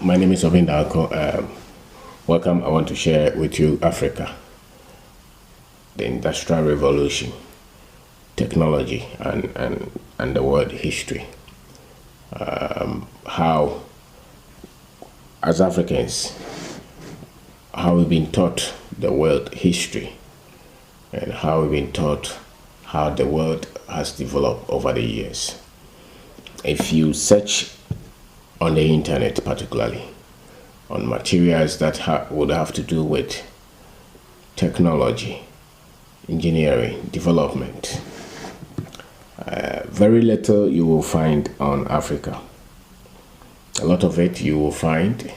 My name is Obeng Darko. Welcome. I want to share with you Africa, the Industrial Revolution, technology, and the world history. How, as Africans, how we've been taught the world history, and how we've been taught how the world has developed over the years. If you search on the internet, particularly on materials that would have to do with technology, engineering, development, very little you will find on Africa. A lot of it you will find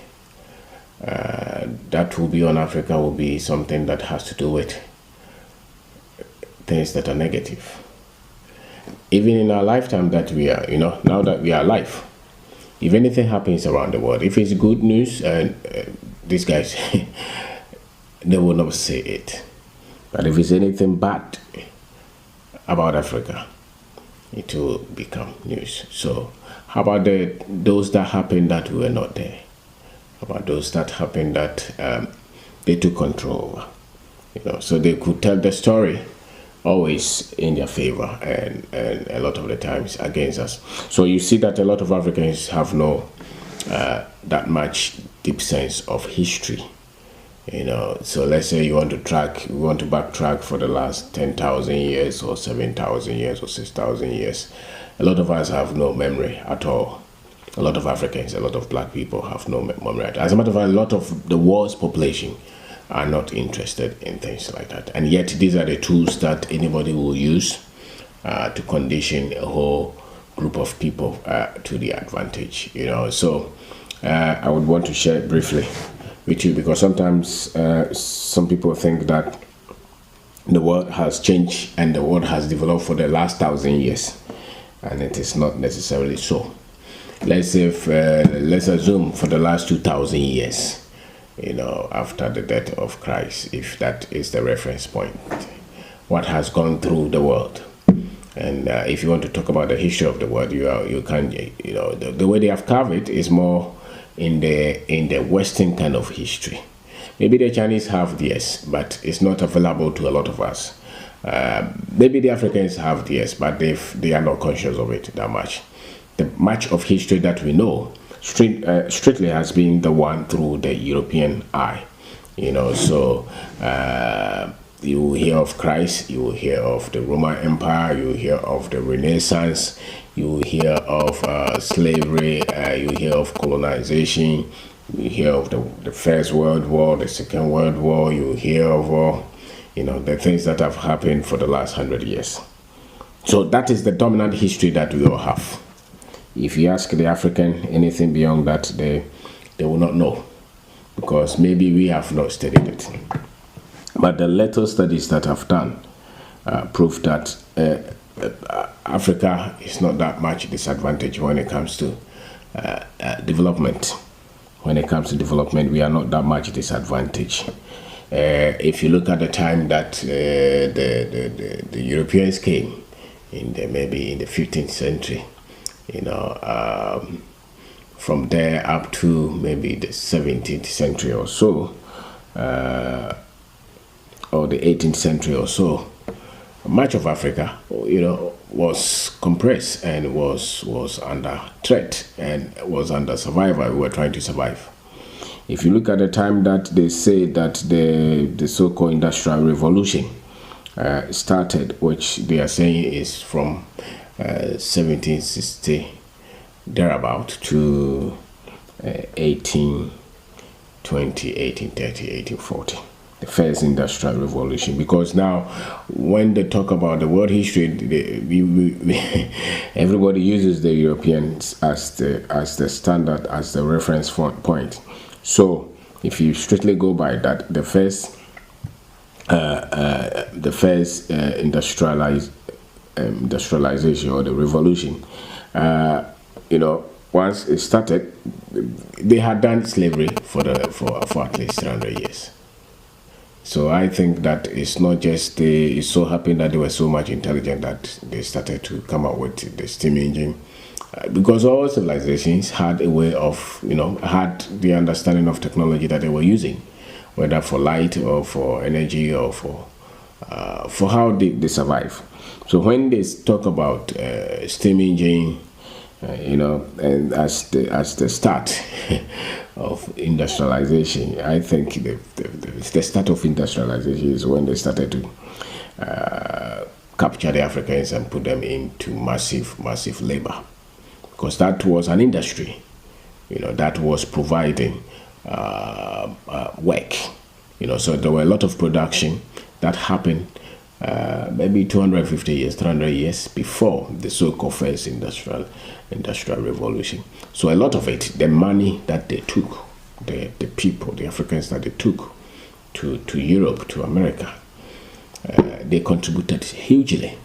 that will be on Africa will be something that has to do with things that are negative. Even in our lifetime that we are, now that we are alive, if anything happens around the world, if it's good news, and these guys, they will not say it. But if it's anything bad about Africa, it will become news. So how about those that happened that we were not there? How about those that happened that they took control over? So they could tell the story always in their favor and a lot of the times against us. So you see that a lot of Africans have no that much deep sense of history. So let's say you want to backtrack for the last 10,000 years or 7,000 years or 6,000 years. A lot of us have no memory at all. A lot of Africans, a lot of black people have no memory at all. As a matter of fact, a lot of the world's population are not interested in things like that. And yet these are the tools that anybody will use to condition a whole group of people to the advantage. So I would want to share briefly with you, because sometimes some people think that the world has changed and the world has developed for the last 1,000 years, and it is not necessarily so. Let's assume for the last 2,000 years, after the death of Christ, if that is the reference point, what has gone through the world. And if you want to talk about the history of the world, you can, the way they have carved it is more in the Western kind of history. Maybe the Chinese have theirs, but it's not available to a lot of us. Maybe the Africans have theirs, but they are not conscious of it that much. The much of history that we know strictly has been the one through the European eye. So you will hear of Christ, you will hear of the Roman Empire, you will hear of the Renaissance, you will hear of slavery, you will hear of colonization, you will hear of the First World War, the Second World War, you will hear of the things that have happened for the last 100 years. So that is the dominant history that we all have. If you ask the African anything beyond that, they will not know, because maybe we have not studied it. But the little studies that I've done prove that Africa is not that much disadvantaged when it comes to development. When it comes to development, we are not that much disadvantaged. If you look at the time that the Europeans came, maybe in the 15th century, from there up to maybe the 17th century or so, or the 18th century or so, much of Africa, was compressed and was under threat and was under survival. We were trying to survive. If you look at the time that they say that the so-called Industrial Revolution started, which they are saying is from 1760 thereabout to 1820, 1830, 1840, the first Industrial Revolution. Because now when they talk about the world history, everybody uses the Europeans as the standard, as the reference point. So if you strictly go by that, the first industrialization or the revolution, once it started, they had done slavery for at least 300 years. So I think that it's not just it so happened that they were so much intelligent that they started to come up with the steam engine Because all civilizations had a way of, had the understanding of technology that they were using, whether for light or for energy or for how they survive. So when they talk about steam engine, and as the start of industrialization, I think the start of industrialization is when they started to capture the Africans and put them into massive labor, because that was an industry, that was providing work, so there were a lot of production that happened maybe 250 years, 300 years before the so-called first industrial revolution. So a lot of it, the money that they took, the people, the Africans that they took to Europe, to America, they contributed hugely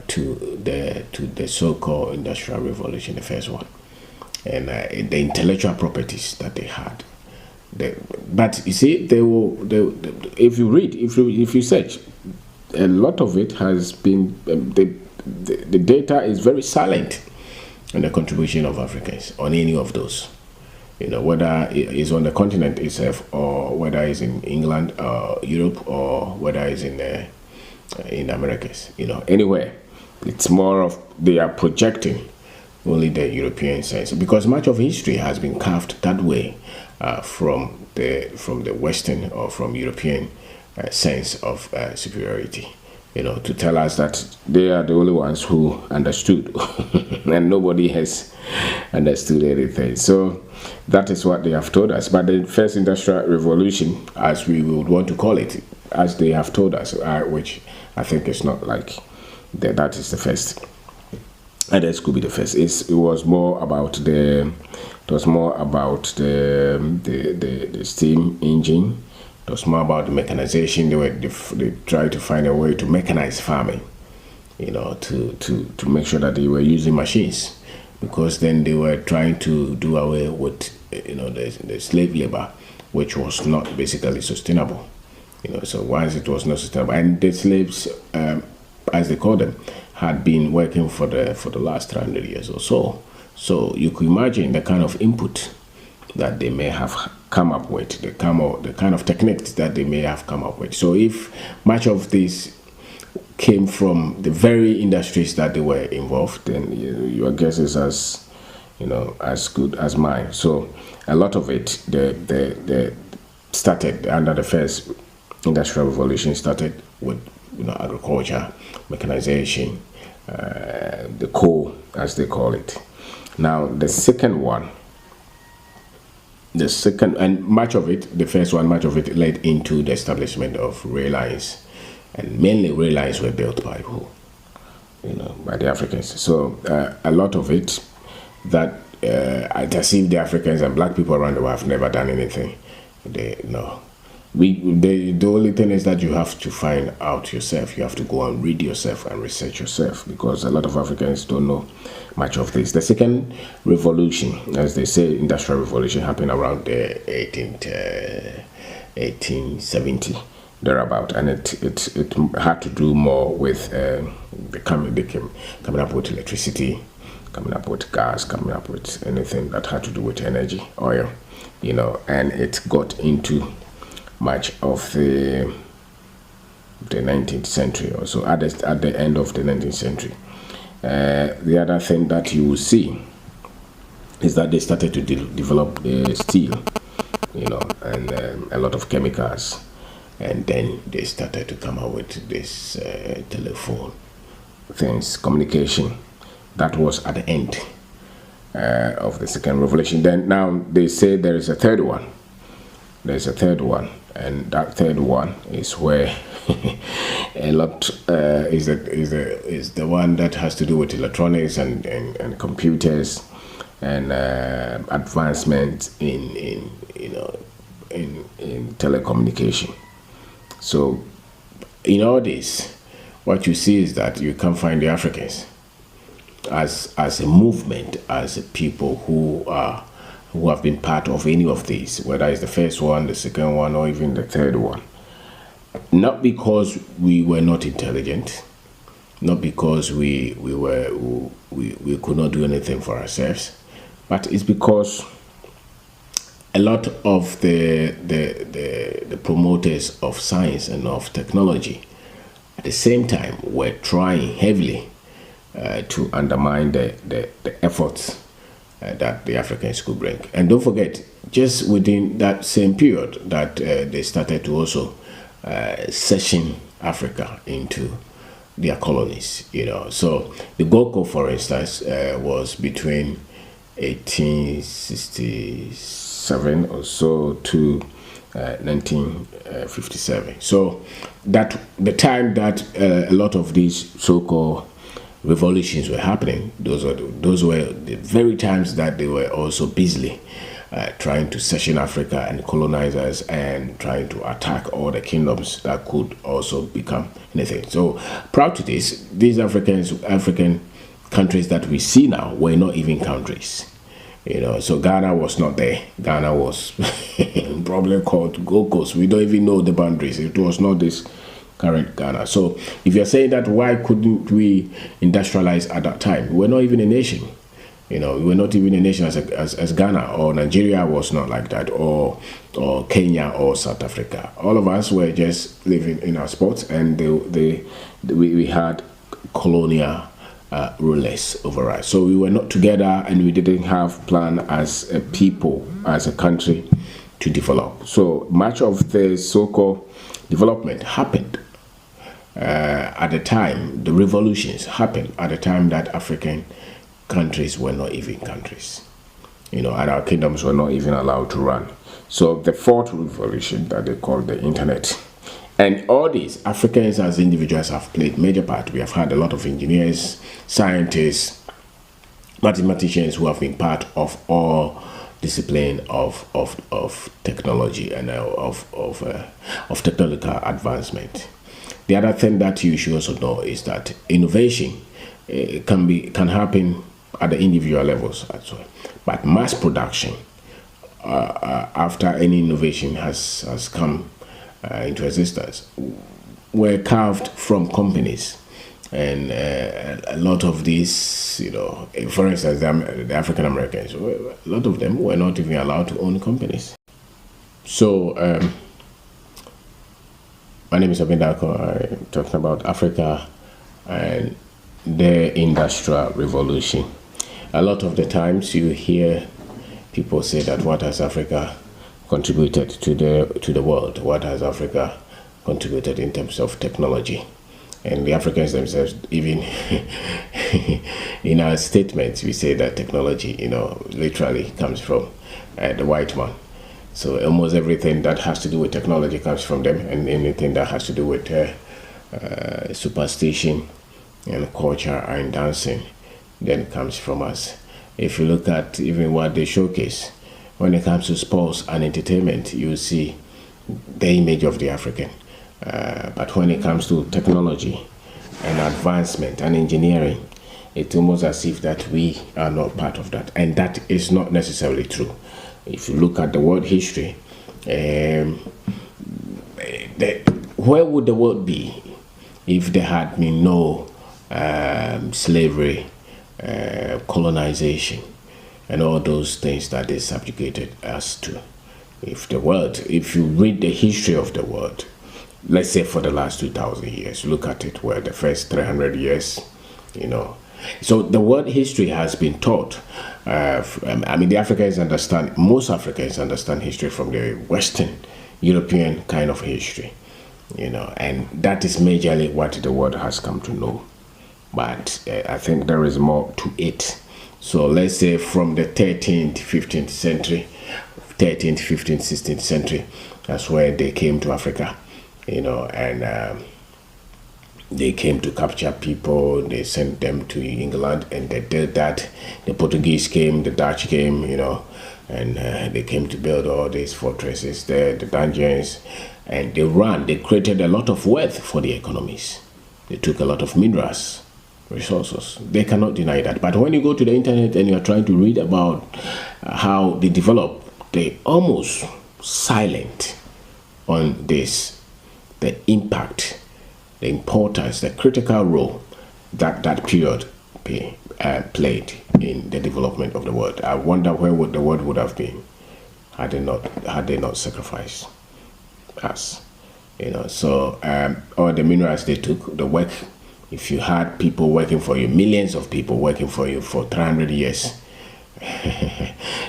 to the so-called industrial revolution, the first one, and the intellectual properties that they had. But you see, if you read, if you search, a lot of it has been the data is very silent on the contribution of Africans on any of those. Whether it's on the continent itself, or whether it's in England, Europe, or whether it's in Americas. Anywhere, it's more of they are projecting only the European sense, because much of history has been carved that way from the Western or from European sense of superiority. To tell us that they are the only ones who understood, and nobody has understood anything. So that is what they have told us. But the first industrial revolution, as we would want to call it, as they have told us, which I think is not like that is the first. And this could be the first. It was more about the steam engine. It was more about the mechanization. They tried to find a way to mechanize farming, to make sure that they were using machines, because then they were trying to do away with the slave labor, which was not basically sustainable. So once it was not sustainable, and the slaves, as they call them, had been working for the last 300 years or so. So you could imagine the kind of input that they may have come up with, the kind of techniques that they may have come up with. So if much of this came from the very industries that they were involved, then your guess is as good as mine. So a lot of it, they started under the first industrial revolution, started with agriculture, mechanization, the coal, as they call it. Now the second one, and much of it, the first one, much of it led into the establishment of rail lines, and mainly rail lines were built by who? By the Africans. So a lot of it that as if the Africans and black people around the world have never done anything. The only thing is that you have to find out yourself. You have to go and read yourself and research yourself, because a lot of Africans don't know much of this. The second revolution, as they say, industrial revolution, happened around the 1870 thereabout, and it had to do more with coming up with electricity, coming up with gas, coming up with anything that had to do with energy, oil, and it got into much of the 19th century or so, at the end of the 19th century. The other thing that you will see is that they started to develop steel, and a lot of chemicals, and then they started to come out with this telephone things, communication. That was at the end of the second revolution. Then now they say there is a third one. There's a third one, and that third one is where a lot is the one that has to do with electronics and computers and advancement in telecommunication. So in all this, what you see is that you can find the Africans as a movement, as a people who have been part of any of these, whether it's the first one, the second one, or even the third one. Not because we were not intelligent, not because we could not do anything for ourselves, but it's because a lot of the promoters of science and of technology at the same time were trying heavily to undermine the efforts that the Africans could bring. And don't forget, just within that same period that they started to also session Africa into their colonies, So the Gold Coast, for instance, was between 1867 or so to 1957. So that the time that a lot of these so-called revolutions were happening, those were the very times that they were also busily trying to session Africa and colonize us and trying to attack all the kingdoms that could also become anything. So proud to this, these African countries that we see now were not even countries. So Ghana was not there. Ghana was probably called Gold Coast. We don't even know the boundaries. It was not this current Ghana. So if you're saying that, why couldn't we industrialize at that time? We're not even a nation. We were not even a nation as Ghana, or Nigeria was not like that, or Kenya or South Africa. All of us were just living in our spots, and we had colonial rulers over us. So we were not together, and we didn't have plan as a people, as a country, to develop. So much of the so-called development happened at the time. The revolutions happened at the time that African countries were not even countries, and our kingdoms were not even allowed to run. So the fourth revolution that they call the internet, and all these Africans as individuals have played major part. We have had a lot of engineers, scientists, mathematicians who have been part of all discipline of technology and of technological advancement. The other thing that you should also know is that innovation can happen at the individual levels as well, but mass production after any innovation has come into existence were carved from companies. And a lot of these, for instance, the African Americans, a lot of them were not even allowed to own companies. So my name is Obeng Darko. I'm talking about Africa and the Industrial Revolution. A lot of the times you hear people say that, what has Africa contributed to the world? What has Africa contributed in terms of technology? And the Africans themselves, even in our statements, we say that technology, literally comes from the white man. So almost everything that has to do with technology comes from them, and anything that has to do with superstition and culture and dancing then comes from us. If you look at even what they showcase when it comes to sports and entertainment, you see the image of the African. But when it comes to technology and advancement and engineering, it's almost as if that we are not part of that, and that is not necessarily true. If you look at the world history, where would the world be if there had been no slavery, colonization, and all those things that they subjugated us to? If you read the history of the world, let's say for the last 2,000 years, look at it, where the first 300 years, So the world history has been taught. The Africans understand, most Africans understand history from the Western European kind of history, and that is majorly what the world has come to know. But I think there is more to it. So let's say from the 13th, 15th century, 13th, 15th, 16th century, that's where they came to Africa, and they came to capture people. They sent them to England, and they did that. The Portuguese came, the Dutch came, and they came to build all these fortresses there, the dungeons, and they created a lot of wealth for the economies. They took a lot of minerals, resources. They cannot deny that. But when you go to the internet and you're trying to read about how they develop, they almost silent on this, the impact, the importance, the critical role that period played in the development of the world. I wonder where would the world would have been had they not sacrificed us. So all the minerals they took, the work. If you had people working for you, millions of people working for you for 300 years,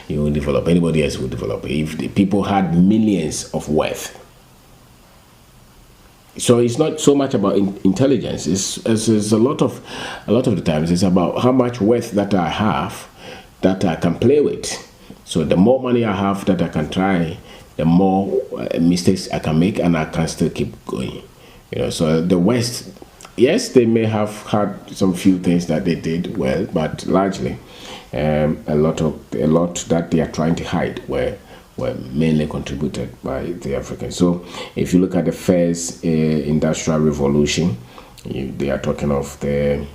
you will develop. Anybody else will develop. If the people had millions of wealth. So it's not so much about intelligence. It's a lot of the times it's about how much wealth that I have that I can play with. So the more money I have that I can try, the more mistakes I can make, and I can still keep going. So the West, yes, they may have had some few things that they did well, but largely a lot that they are trying to hide were mainly contributed by the Africans. So if you look at the first industrial revolution, they are talking of the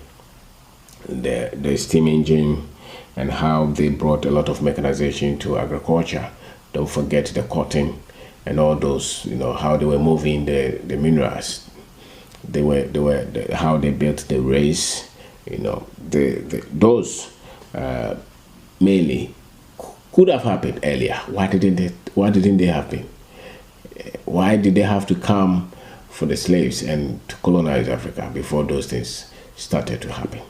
steam engine and how they brought a lot of mechanization to agriculture. Don't forget the cotton and all those, how they were moving the minerals. How they built the race, those mainly could have happened earlier. Why didn't they happen? Why did they have to come for the slaves and to colonize Africa before those things started to happen?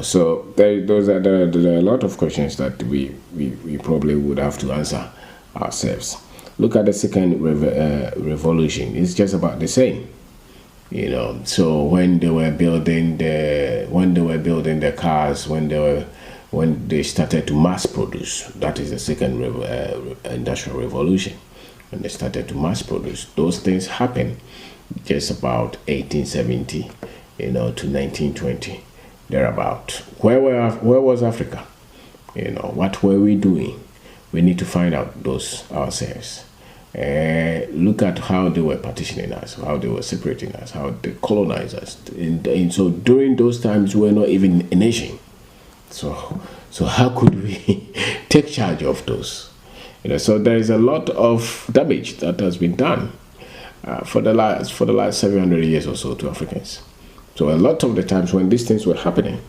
So there are a lot of questions that we probably would have to answer ourselves. Look at the second revolution. It's just about the same. So when they were building the cars, when they started to mass produce, that is the second industrial revolution. When they started to mass produce, those things happened just about 1870, to 1920, thereabout. Where was Africa? What were we doing? We need to find out those ourselves. Look at how they were partitioning us, how they were separating us, how they colonized us. And so during those times, we were not even a nation. So how could we take charge of those? So there is a lot of damage that has been done for the last 700 years or so to Africans. So a lot of the times when these things were happening,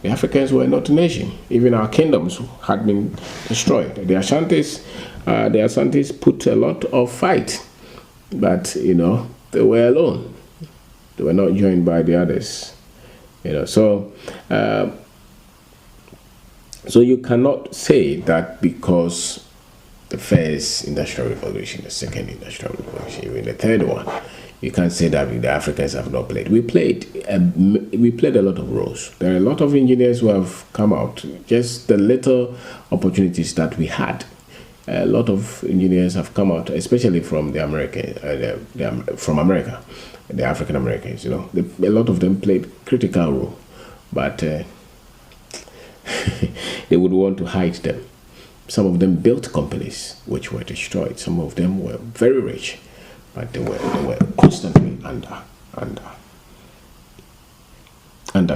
the Africans were not a nation. Even our kingdoms had been destroyed. The Ashantis put a lot of fight, but they were alone. They were not joined by the others. So you cannot say that because the first industrial revolution, the second industrial revolution, even the third one, you can't say that the Africans have not played. We played a lot of roles. There are a lot of engineers who have come out. Just the little opportunities that we had, a lot of engineers have come out, especially from the America, the African Americans. A lot of them played critical role, but they would want to hide them. Some of them built companies which were destroyed. Some of them were very rich, but they were constantly under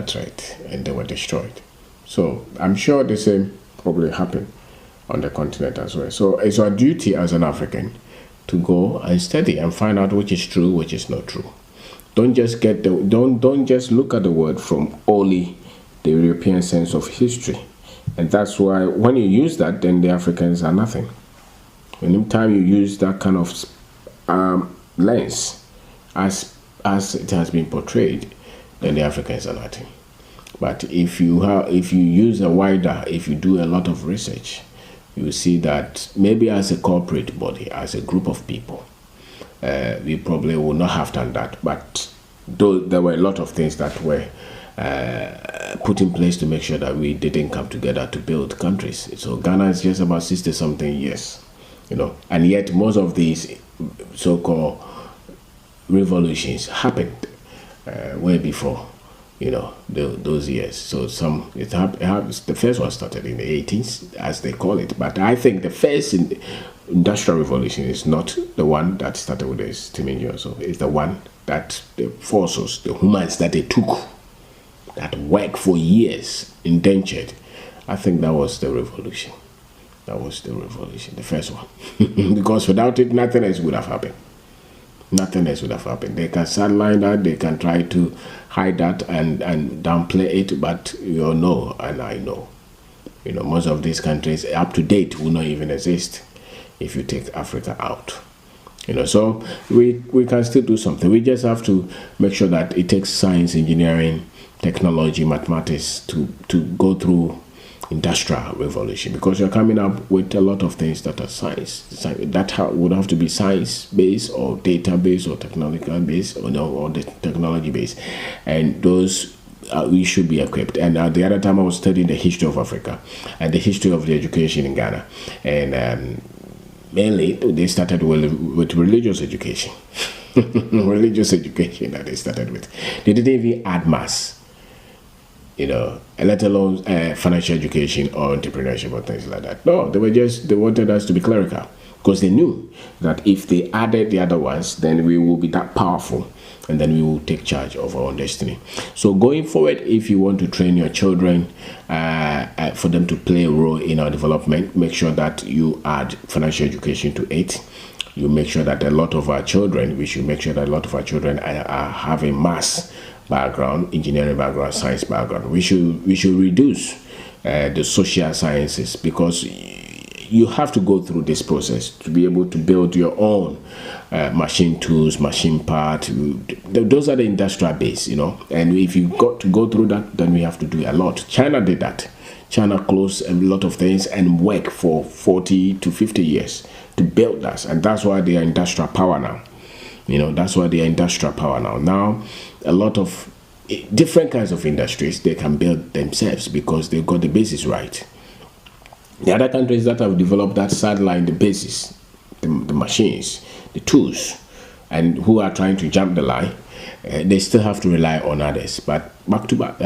threat, and they were destroyed. So I'm sure the same probably happened on the continent as well. So it's our duty as an African to go and study and find out which is true, which is not true. Don't just look at the world from only the European sense of history. And that's why when you use that, then the Africans are nothing. Anytime you use that kind of lens as it has been portrayed, then the Africans are nothing. But if you use if you do a lot of research, you will see that maybe as a corporate body, as a group of people, we probably would not have done that. But there were a lot of things that were put in place to make sure that we didn't come together to build countries. So Ghana is just about 60-something years, and yet most of these so-called revolutions happened way before, those years. So the first one started in the 18th, as they call it. But I think the first industrial revolution is not the one that started with the steam engine. So it's the one that the forces, the humans that they took, that worked for years, indentured. I think that was the revolution. That was the revolution, the first one. Because without it, nothing else would have happened. Nothing else would have happened. They can sideline that, they can try to hide that and downplay it, but you all know, and I know, most of these countries up to date will not even exist if you take Africa out. So we can still do something. We just have to make sure that it takes science, engineering, technology, mathematics to go through industrial revolution, because you're coming up with a lot of things that are science that would have to be science based or data based or technological based or the technology based, and those we should be equipped. And the other time I was studying the history of Africa and the history of the education in Ghana, and mainly they started with religious education. Religious education that they started with. They didn't even add maths, let alone financial education or entrepreneurship or things like that. No, they wanted us to be clerical, because they knew that if they added the other ones, then we will be that powerful, and then we will take charge of our own destiny. So going forward, if you want to train your children for them to play a role in our development, make sure that you add financial education to it. You make sure that a lot of our children, we should make sure that a lot of our children are having maths background, engineering background, science background. We should reduce the social sciences, because you have to go through this process to be able to build your own machine tools, machine parts. Those are the industrial base, and if you got to go through that, then we have to do a lot. China did that. China closed a lot of things and worked for 40 to 50 years to build that, and that's why they are industrial power now. That's why they are industrial power now. Now, a lot of different kinds of industries they can build themselves because they've got the basis right. The other countries that have developed that sideline the basis, the machines, the tools, and who are trying to jump the line, they still have to rely on others. But back to back,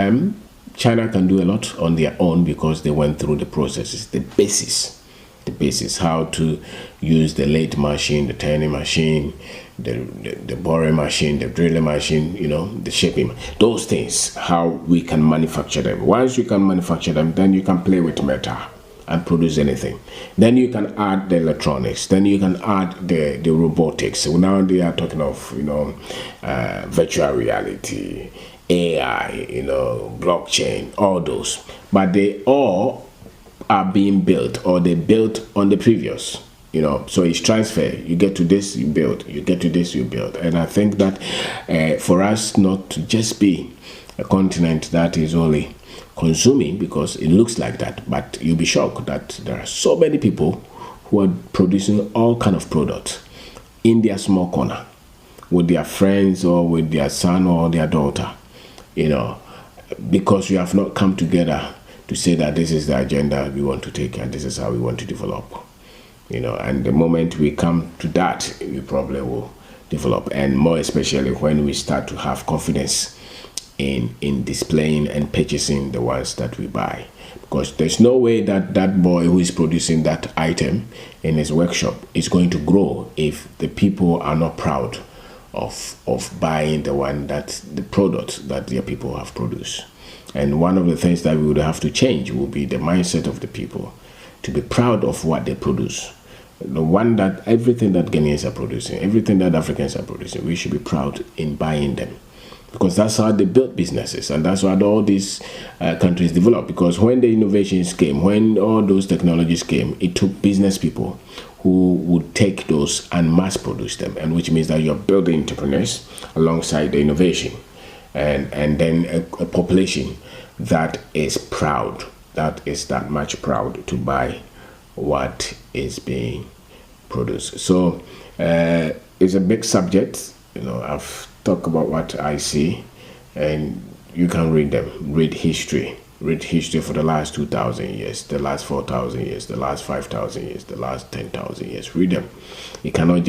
China can do a lot on their own because they went through the processes, the basis, how to use the lathe machine, the turning machine, the boring machine, the drilling machine, the shaping, those things, how we can manufacture them. Once you can manufacture them, then you can play with metal and produce anything. Then you can add the electronics, then you can add the robotics. So now they are talking of virtual reality, AI, blockchain, all those, but they all are being built, or they built on the previous, so it's transfer. You get to this, you build, you get to this, you build. And I think that for us not to just be a continent that is only consuming, because it looks like that, but you'll be shocked that there are so many people who are producing all kind of products in their small corner with their friends or with their son or their daughter, because we have not come together to say that this is the agenda we want to take and this is how we want to develop, and the moment we come to that, we probably will develop, and more especially when we start to have confidence in displaying and purchasing the ones that we buy, because there's no way that boy who is producing that item in his workshop is going to grow if the people are not proud of buying the product that their people have produced. And one of the things that we would have to change will be the mindset of the people to be proud of what they produce. The one that everything that Ghanaians are producing, everything that Africans are producing, we should be proud in buying them, because that's how they built businesses, and that's how all these countries developed. Because when the innovations came, when all those technologies came, it took business people who would take those and mass produce them, and which means that you're building entrepreneurs alongside the innovation, and then a population that is proud, that is that much proud to buy what is being produced. So it's a big subject. I've talked about what I see, and you can read them. Read history for the last 2,000 years, the last 4,000 years, the last 5,000 years, the last 10,000 years. Read them. You can't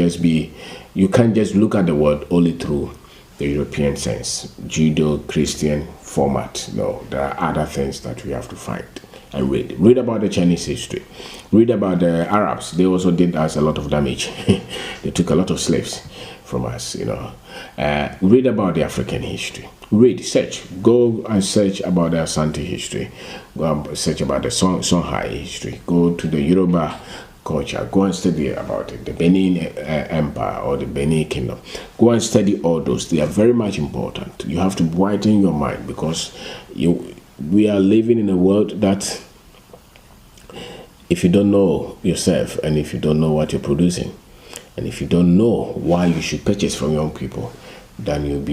just look at the world only through the European sense, Judeo-Christian format. No, there are other things that we have to find and read. Read about the Chinese history. Read about the Arabs. They also did us a lot of damage. They took a lot of slaves from us, read about the African history. Search. Go and search about the Asante history. Go and search about the Songhai history. Go to the Yoruba culture. Go and study about it. The Benin Empire or the Benin Kingdom. Go and study all those. They are very much important. You have to widen your mind, because we are living in a world that, if you don't know yourself, and if you don't know what you're producing, and if you don't know why you should purchase from young people, then you'll be